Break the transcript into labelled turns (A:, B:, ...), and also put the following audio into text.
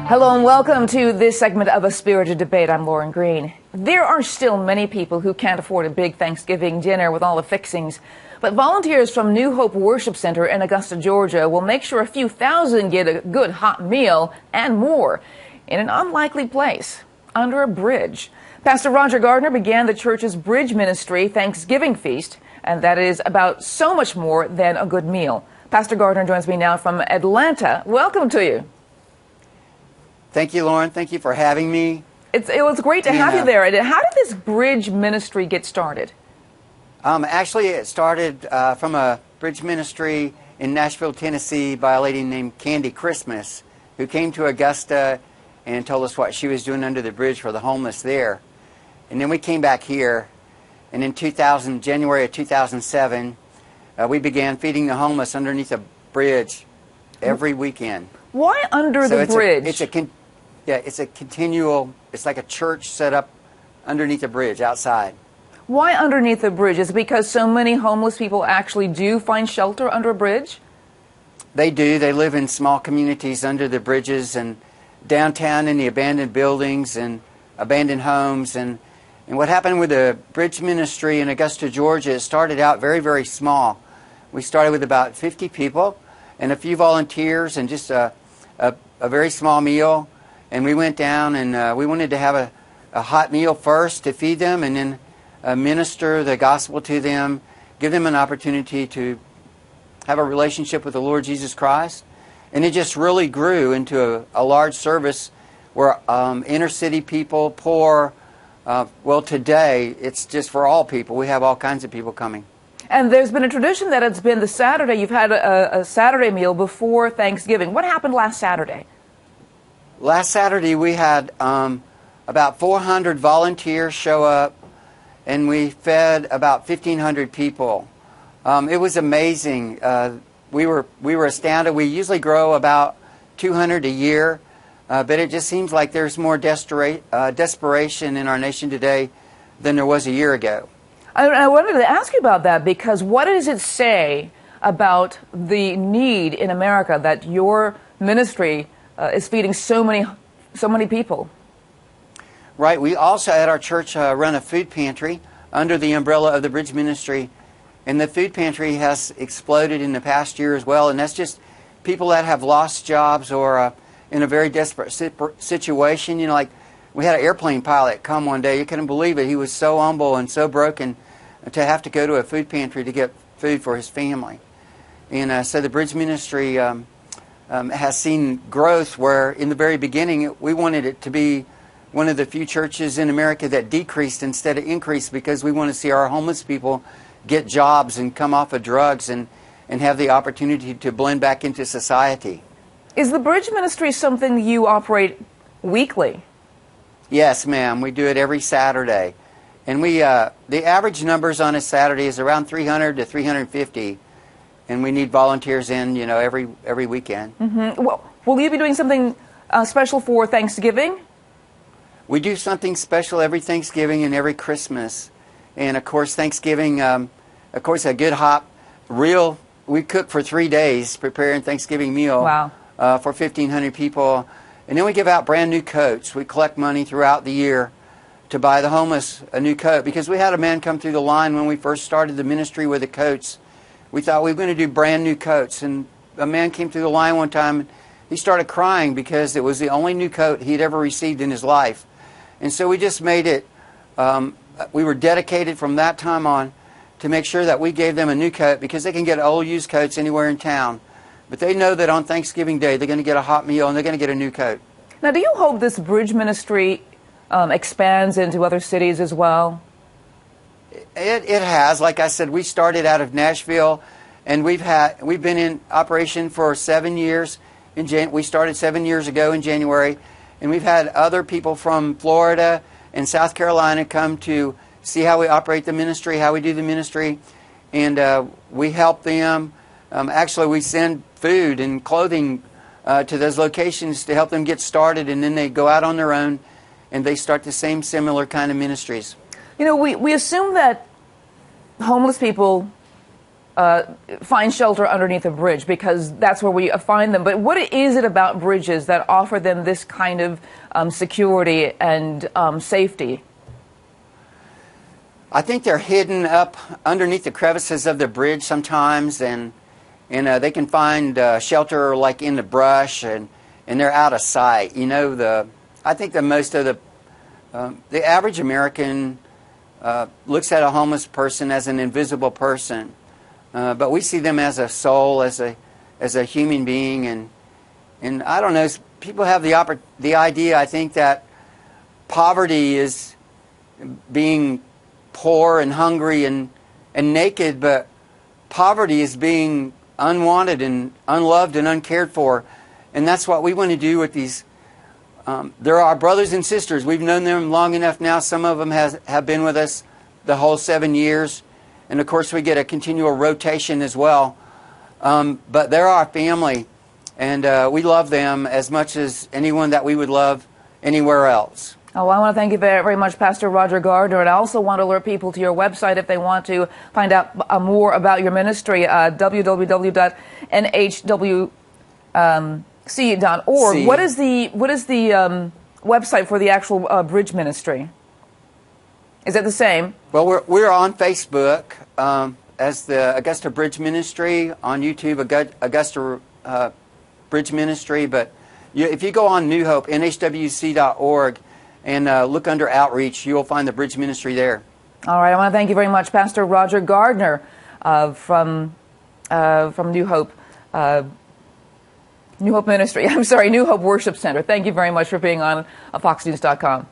A: Hello and welcome to this segment of A Spirited Debate. I'm Lauren Green. There are still many people who can't afford a big Thanksgiving dinner with all the fixings. But volunteers from New Hope Worship Center in Augusta, Georgia will make sure a few thousand get a good hot meal and more in an unlikely place, under a bridge. Pastor Roger Gardner began the church's Bridge Ministry Thanksgiving Feast, and that is about so much more than a good meal. Pastor Gardner joins me now from Atlanta. Welcome to you.
B: Thank you, Lauren. Thank you for having me.
A: It was great to have you there. How did this Bridge Ministry get started?
B: Actually, it started from a bridge ministry in Nashville, Tennessee by a lady named Candy Christmas, who came to Augusta and told us what she was doing under the bridge for the homeless there. And then we came back here, and in January of 2007, we began feeding the homeless underneath a bridge every weekend.
A: Why under the bridge?
B: It's a continual, it's like a church set up underneath a bridge outside.
A: Why underneath the bridge? Is it because so many homeless people actually do find shelter under a bridge?
B: They do. They live in small communities under the bridges and downtown in the abandoned buildings and abandoned homes. And what happened with the Bridge Ministry in Augusta, Georgia, it started out very, very small. We started with about 50 people and a few volunteers and just a very small meal. And we went down and we wanted to have a hot meal first to feed them and then minister the gospel to them, give them an opportunity to have a relationship with the Lord Jesus Christ. And it just really grew into a large service where inner city people, poor, well, today it's just for all people. We have all kinds of people coming.
A: And there's been a tradition that it's been the Saturday. You've had a Saturday meal before Thanksgiving. What happened last Saturday?
B: Last Saturday we had about 400 volunteers show up, and we fed about 1,500 people. It was amazing. We were astounded. We usually grow about 200 a year, but it just seems like there's more desperation in our nation today than there was a year ago.
A: I wanted to ask you about that because what does it say about the need in America that your ministry is feeding so many people?
B: Right. We also at our church run a food pantry under the umbrella of the Bridge Ministry, and the food pantry has exploded in the past year as well. And that's just people that have lost jobs or in a very desperate situation. You know, like we had an airplane pilot come one day. You couldn't believe it. He was so humble and so broken to have to go to a food pantry to get food for his family. And so the Bridge Ministry has seen growth where in the very beginning we wanted it to be one of the few churches in America that decreased instead of increased because we want to see our homeless people get jobs and come off of drugs and have the opportunity to blend back into society.
A: Is the Bridge Ministry something you operate weekly?
B: Yes, ma'am. We do it every Saturday. And the average numbers on a Saturday is around 300 to 350. And we need volunteers in, you know, every weekend.
A: Mm-hmm. Well, will you be doing something special for Thanksgiving?
B: We do something special every Thanksgiving and every Christmas. And, of course, Thanksgiving, of course, a good we cook for 3 days preparing Thanksgiving meal.
A: Wow.
B: For 1,500 people. And then we give out brand new coats. We collect money throughout the year to buy the homeless a new coat. Because we had a man come through the line when we first started the ministry with the coats. We thought we were going to do brand new coats. And a man came through the line one time and he started crying because it was the only new coat he'd ever received in his life. And so we just made it, we were dedicated from that time on to make sure that we gave them a new coat because they can get old used coats anywhere in town. But they know that on Thanksgiving Day they're going to get a hot meal and they're going to get a new coat.
A: Now, do you hope this Bridge Ministry expands into other cities as well?
B: It has. Like I said, we started out of Nashville, and we've been in operation for 7 years. We started 7 years ago in January, and we've had other people from Florida and South Carolina come to see how we operate the ministry, how we do the ministry, and we help them. Actually, we send food and clothing to those locations to help them get started, and then they go out on their own and they start the same similar kind of ministries.
A: You know, we assume that homeless people find shelter underneath a bridge, because that's where we find them. But what is it about bridges that offer them this kind of security and safety?
B: I think they're hidden up underneath the crevices of the bridge sometimes, and they can find shelter like in the brush, and they're out of sight. You know, I think that most of the average American looks at a homeless person as an invisible person, but we see them as a soul, as a human being, and I don't know. People have the idea, I think, that poverty is being poor and hungry and naked, but poverty is being unwanted and unloved and uncared for, and that's what we want to do with these. They're our brothers and sisters. We've known them long enough now. Some of them have been with us the whole 7 years, and of course we get a continual rotation as well. But they're our family, and we love them as much as anyone that we would love anywhere else.
A: Oh, I want to thank you very much, Pastor Roger Gardner, and I also want to alert people to your website if they want to find out more about your ministry, www.nhwc.org. What is the website for the actual bridge ministry? Is it the same?
B: Well, we're on Facebook as the Augusta Bridge Ministry, on YouTube, Augusta Bridge Ministry, but if you go on New Hope, nhwc.org, and look under Outreach, you will find the Bridge Ministry there.
A: All right. I want to thank you very much, Pastor Roger Gardner from New Hope Ministry. I'm sorry, New Hope Worship Center. Thank you very much for being on FoxNews.com.